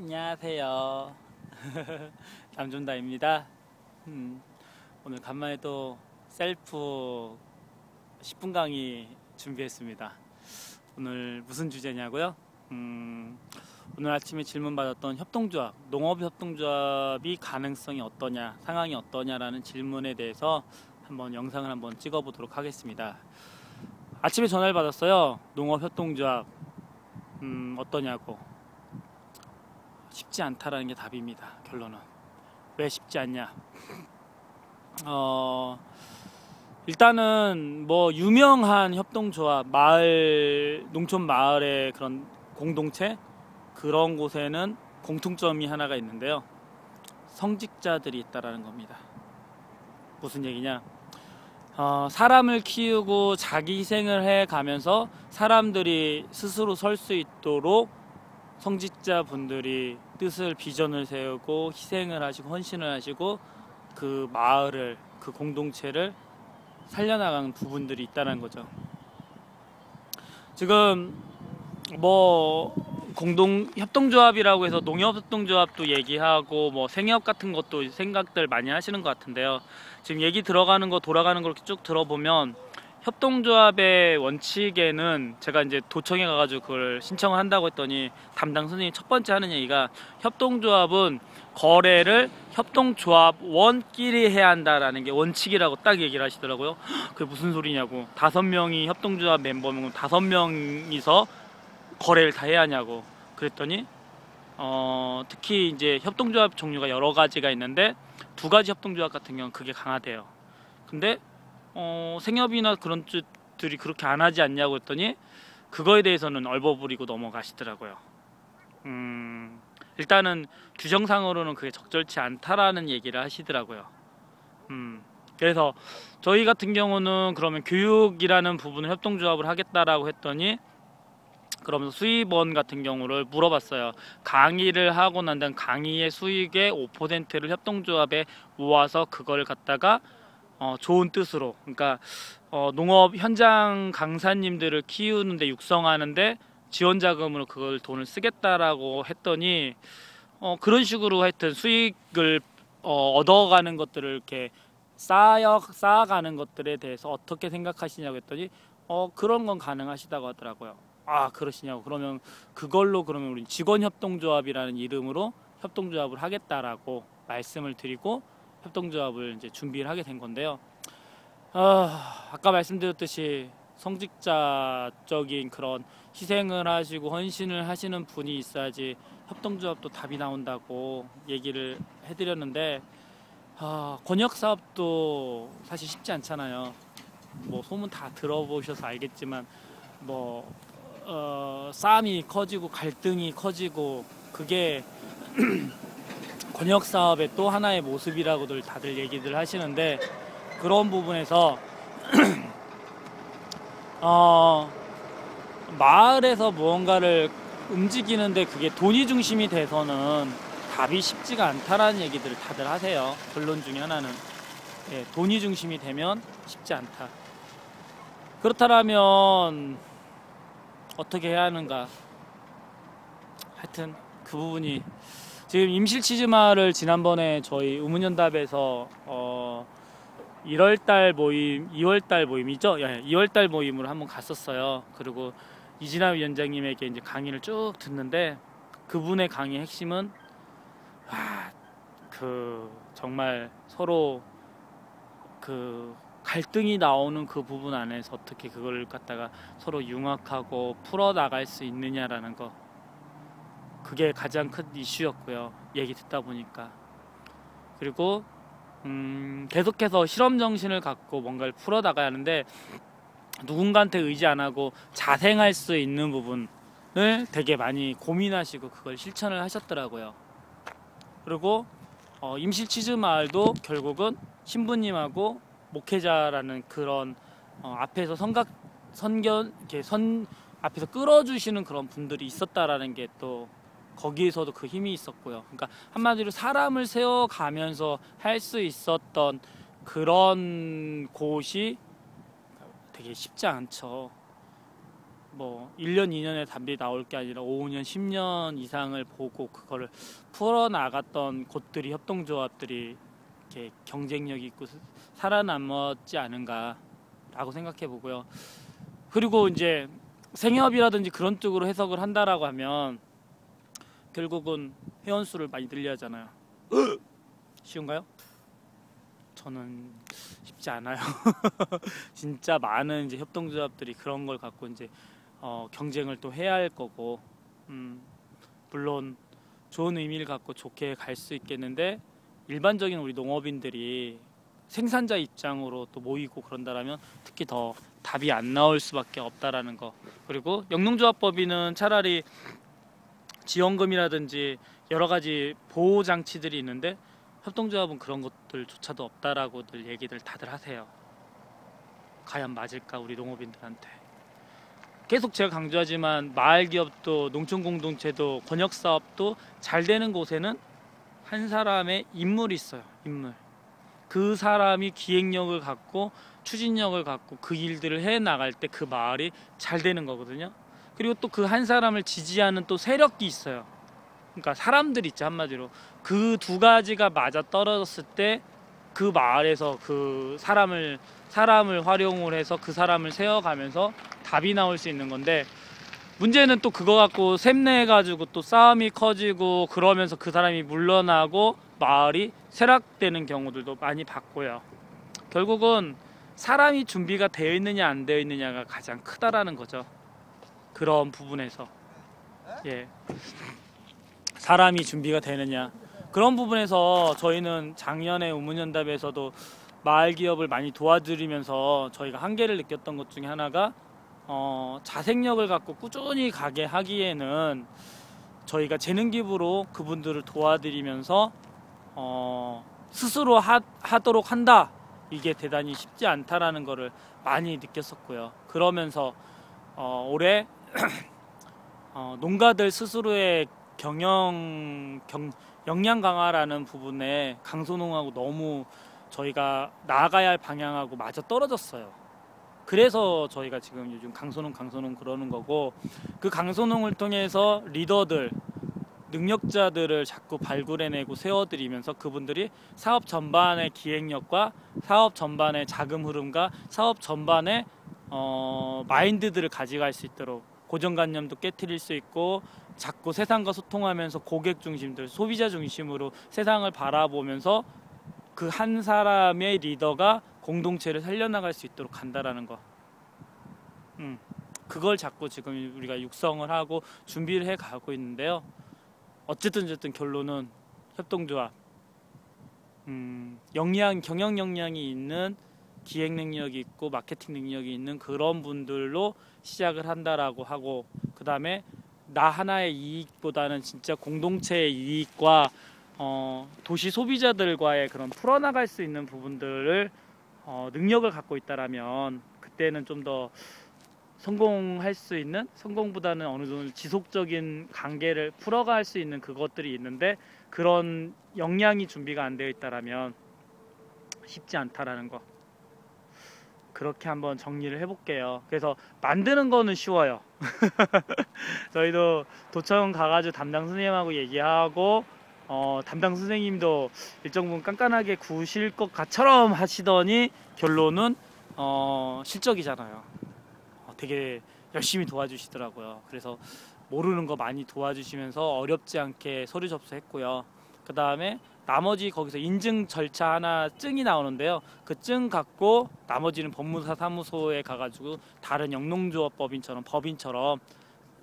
안녕하세요. 남준다입니다. 오늘 간만에 또 셀프 10분 강의 준비했습니다. 오늘 무슨 주제냐고요? 오늘 아침에 질문 받았던 협동조합, 농업협동조합이 가능성이 어떠냐, 상황이 어떠냐라는 질문에 대해서 한번 영상을 한번 찍어보도록 하겠습니다. 아침에 전화를 받았어요. 농업협동조합 어떠냐고. 쉽지 않다라는 게 답입니다. 결론은 왜 쉽지 않냐? 일단은 뭐 유명한 협동조합, 마을, 농촌 마을의 그런 공동체 그런 곳에는 공통점이 하나가 있는데요. 성직자들이 있다라는 겁니다. 무슨 얘기냐? 사람을 키우고 자기 희생을 해 가면서 사람들이 스스로 설 수 있도록 성직자 분들이 뜻을 비전을 세우고 희생을 하시고 헌신을 하시고 그 마을을, 그 공동체를 살려나가는 부분들이 있다는 거죠. 지금 뭐 협동조합이라고 해서 농협협동조합도 얘기하고 뭐 생협 같은 것도 생각들 많이 하시는 것 같은데요. 지금 얘기 들어가는 거 돌아가는 걸 쭉 들어보면 협동조합의 원칙에는 제가 이제 도청에 가가지고 그걸 신청을 한다고 했더니 담당 선생님이 첫 번째 하는 얘기가 협동조합은 거래를 협동조합원끼리 해야 한다라는 게 원칙이라고 딱 얘기를 하시더라고요. 그게 무슨 소리냐고. 5명이 협동조합 멤버면 5명이서 거래를 다 해야 하냐고 그랬더니 특히 이제 협동조합 종류가 여러 가지가 있는데 2가지 협동조합 같은 경우는 그게 강하대요. 근데 생협이나 그런 쪽들이 그렇게 안 하지 않냐고 했더니 그거에 대해서는 얼버무리고 넘어가시더라고요. 일단은 규정상으로는 그게 적절치 않다라는 얘기를 하시더라고요. 그래서 저희 같은 경우는 그러면 교육이라는 부분을 협동조합을 하겠다라고 했더니 그러면서 수입원 같은 경우를 물어봤어요. 강의를 하고 난 다음 강의의 수익의 5%를 협동조합에 모아서 그걸 갖다가 좋은 뜻으로, 그러니까 농업 현장 강사님들을 키우는데 육성하는데 지원 자금으로 그걸 돈을 쓰겠다라고 했더니 그런 식으로 수익을 얻어가는 것들을 이렇게 쌓아가는 것들에 대해서 어떻게 생각하시냐고 했더니 그런 건 가능하시다고 하더라고요. 아, 그러시냐고. 그러면 그걸로 그러면 우리 직원협동조합이라는 이름으로 협동조합을 하겠다라고 말씀을 드리고 협동조합을 이제 준비를 하게 된 건데요. 아까 말씀드렸듯이 성직자적인 그런 희생을 하시고 헌신을 하시는 분이 있어야지 협동조합도 답이 나온다고 얘기를 해드렸는데 권역사업도 사실 쉽지 않잖아요. 뭐 소문 다 들어보셔서 알겠지만 뭐 싸움이 커지고 갈등이 커지고 그게 권역사업의 또 하나의 모습이라고들 다들 얘기들 하시는데 그런 부분에서 마을에서 무언가를 움직이는데 그게 돈이 중심이 돼서는 답이 쉽지가 않다라는 얘기들을 다들 하세요. 결론 중에 하나는 돈이 중심이 되면 쉽지 않다. 그렇다면 어떻게 해야 하는가. 하여튼 그 부분이 지금 임실치즈마를 지난번에 저희 우문연답에서 1월달 모임, 2월달 모임이죠? 2월달 모임으로 한번 갔었어요. 그리고 이진아 위원장님에게 이제 강의를 쭉 듣는데 그분의 강의의 핵심은 정말 서로 갈등이 나오는 그 부분 안에서 어떻게 그걸 갖다가 서로 융합하고 풀어나갈 수 있느냐라는 거, 그게 가장 큰 이슈였고요. 얘기 듣다 보니까. 그리고 계속해서 실험 정신을 갖고 뭔가를 풀어나가야 하는데 누군가한테 의지 안 하고 자생할 수 있는 부분을 되게 많이 고민하시고 그걸 실천을 하셨더라고요. 그리고 임실치즈마을도 결국은 신부님하고 목회자라는 그런 앞에서 앞에서 끌어주시는 그런 분들이 있었다라는 게 또 거기에서도 그 힘이 있었고요. 그러니까 한마디로 사람을 세워가면서 할 수 있었던 그런 곳이 되게 쉽지 않죠. 뭐 1년, 2년에 답이 나올 게 아니라 5, 5년, 10년 이상을 보고 그거를 풀어나갔던 곳들이 협동조합들이 이렇게 경쟁력 있고 살아남았지 않은가라고 생각해 보고요. 그리고 이제 생협이라든지 그런 쪽으로 해석을 한다라고 하면 결국은 회원 수를 많이 늘려야 하잖아요. 쉬운가요? 저는 쉽지 않아요. 진짜 많은 이제 협동조합들이 그런 걸 갖고 이제 경쟁을 또 해야 할 거고, 물론 좋은 의미를 갖고 좋게 갈 수 있겠는데 일반적인 우리 농업인들이 생산자 입장으로 또 모이고 그런다라면 특히 더 답이 안 나올 수밖에 없다라는 거. 그리고 영농조합법인은 차라리 지원금이라든지 여러 가지 보호 장치들이 있는데 협동조합은 그런 것들조차도 없다라고들 얘기들 다들 하세요. 과연 맞을까 우리 농업인들한테. 계속 제가 강조하지만 마을기업도 농촌공동체도 권역사업도 잘 되는 곳에는 한 사람의 인물이 있어요. 인물. 그 사람이 기획력을 갖고 추진력을 갖고 그 일들을 해 나갈 때 그 마을이 잘 되는 거거든요. 그리고 또 그 한 사람을 지지하는 또 세력이 있어요. 그러니까 사람들 있죠, 한마디로. 그 두 가지가 맞아 떨어졌을 때 그 마을에서 그 사람을 활용을 해서 그 사람을 세워가면서 답이 나올 수 있는 건데, 문제는 또 그거 갖고 샘내 가지고 또 싸움이 커지고 그러면서 그 사람이 물러나고 마을이 쇠락되는 경우들도 많이 봤고요. 결국은 사람이 준비가 되어 있느냐 안 되어 있느냐가 가장 크다라는 거죠. 그런 부분에서 예, 사람이 준비가 되느냐, 그런 부분에서 저희는 작년에 우문연답에서도 마을 기업을 많이 도와드리면서 저희가 한계를 느꼈던 것 중에 하나가 자생력을 갖고 꾸준히 가게 하기에는 저희가 재능 기부로 그분들을 도와드리면서 스스로 하도록 한다, 이게 대단히 쉽지 않다라는 거를 많이 느꼈었고요. 그러면서 올해 농가들 스스로의 역량 강화라는 부분에 강소농하고 너무 저희가 나아가야 할 방향하고 맞아 떨어졌어요. 그래서 저희가 지금 요즘 강소농 그러는 거고, 그 강소농을 통해서 리더들, 능력자들을 자꾸 발굴해내고 세워드리면서 그분들이 사업 전반의 기획력과 사업 전반의 자금 흐름과 사업 전반의 마인드들을 가져갈 수 있도록 고정관념도 깨트릴 수 있고, 자꾸 세상과 소통하면서 고객 중심들, 소비자 중심으로 세상을 바라보면서 그 한 사람의 리더가 공동체를 살려나갈 수 있도록 간다라는 거. 그걸 자꾸 지금 우리가 육성을 하고 준비를 해 가고 있는데요. 어쨌든 결론은 협동조합, 경영 역량이 있는, 기획 능력이 있고 마케팅 능력이 있는 그런 분들로 시작을 한다라고 하고, 그 다음에 나 하나의 이익보다는 진짜 공동체의 이익과 도시 소비자들과의 그런 풀어나갈 수 있는 부분들을 능력을 갖고 있다라면 그때는 좀 더 성공할 수 있는, 성공보다는 어느 정도 지속적인 관계를 풀어갈 수 있는 그것들이 있는데, 그런 역량이 준비가 안 되어 있다라면 쉽지 않다라는 거. 그렇게 한번 정리를 해볼게요. 그래서 만드는 거는 쉬워요. 저희도 도청 가가지고 담당 선생님하고 얘기하고 담당 선생님도 일정 부분 깐깐하게 구실 것처럼 하시더니 결론은 실적이잖아요. 되게 열심히 도와주시더라고요. 그래서 모르는 거 많이 도와주시면서 어렵지 않게 서류 접수했고요. 그 다음에 나머지 거기서 인증 절차 하나 증이 나오는데요. 그 증 갖고 나머지는 법무사 사무소에 가가지고 다른 영농조합법인처럼 법인처럼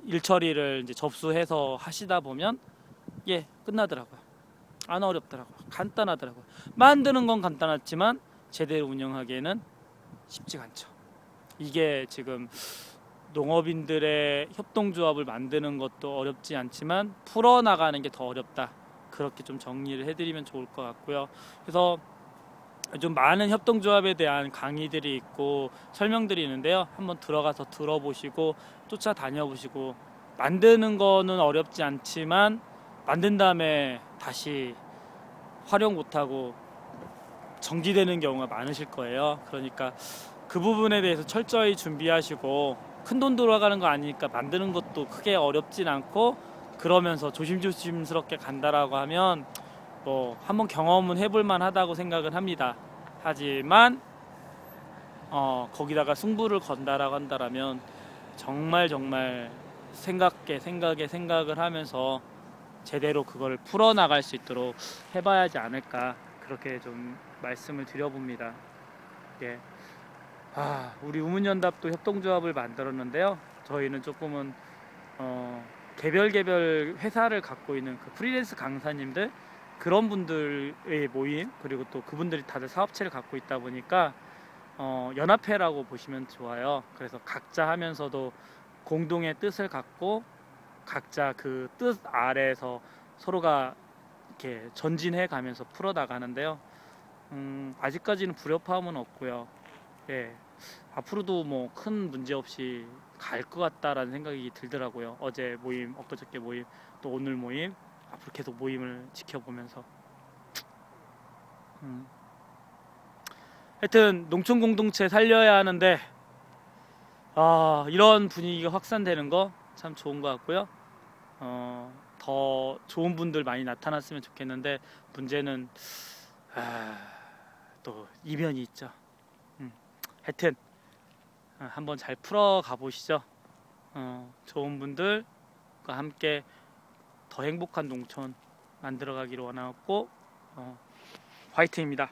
일 처리를 이제 접수해서 하시다 보면 끝나더라고요. 안 어렵더라고요. 간단하더라고요. 만드는 건 간단하지만 제대로 운영하기에는 쉽지가 않죠. 이게 지금 농업인들의 협동조합을 만드는 것도 어렵지 않지만 풀어나가는 게 더 어렵다, 그렇게 좀 정리를 해드리면 좋을 것 같고요. 그래서 좀 많은 협동조합에 대한 강의들이 있고 설명들이 있는데요. 한번 들어가서 들어보시고 쫓아다녀보시고, 만드는 거는 어렵지 않지만 만든 다음에 다시 활용 못하고 정지되는 경우가 많으실 거예요. 그러니까 그 부분에 대해서 철저히 준비하시고, 큰 돈 들어가는 거 아니니까 만드는 것도 크게 어렵진 않고, 그러면서 조심조심스럽게 간다라고 하면 뭐 한번 경험은 해볼 만하다고 생각을 합니다. 하지만 거기다가 승부를 건다라고 한다라면 정말 생각을 하면서 제대로 그걸 풀어나갈 수 있도록 해봐야 하지 않을까, 그렇게 좀 말씀을 드려봅니다. 예. 우리 우문연답도 협동조합을 만들었는데요. 저희는 조금은 개별 회사를 갖고 있는 그 프리랜서 강사님들, 그런 분들의 모임, 그리고 또 그분들이 다들 사업체를 갖고 있다 보니까 연합회라고 보시면 좋아요. 그래서 각자 하면서도 공동의 뜻을 갖고 각자 그 뜻 아래에서 서로가 이렇게 전진해 가면서 풀어 나가는데요. 아직까지는 불협화음은 없고요. 예, 앞으로도 뭐 큰 문제 없이 갈 것 같다라는 생각이 들더라고요. 어제 모임, 엊그저께 모임, 또 오늘 모임, 앞으로 계속 모임을 지켜보면서 하여튼 농촌 공동체 살려야 하는데, 이런 분위기가 확산되는 거 참 좋은 것 같고요. 더 좋은 분들 많이 나타났으면 좋겠는데, 문제는 또 이변이 있죠. 하여튼 한번 잘 풀어 가보시죠. 좋은 분들과 함께 더 행복한 농촌 만들어 가기를 원하고, 화이팅입니다.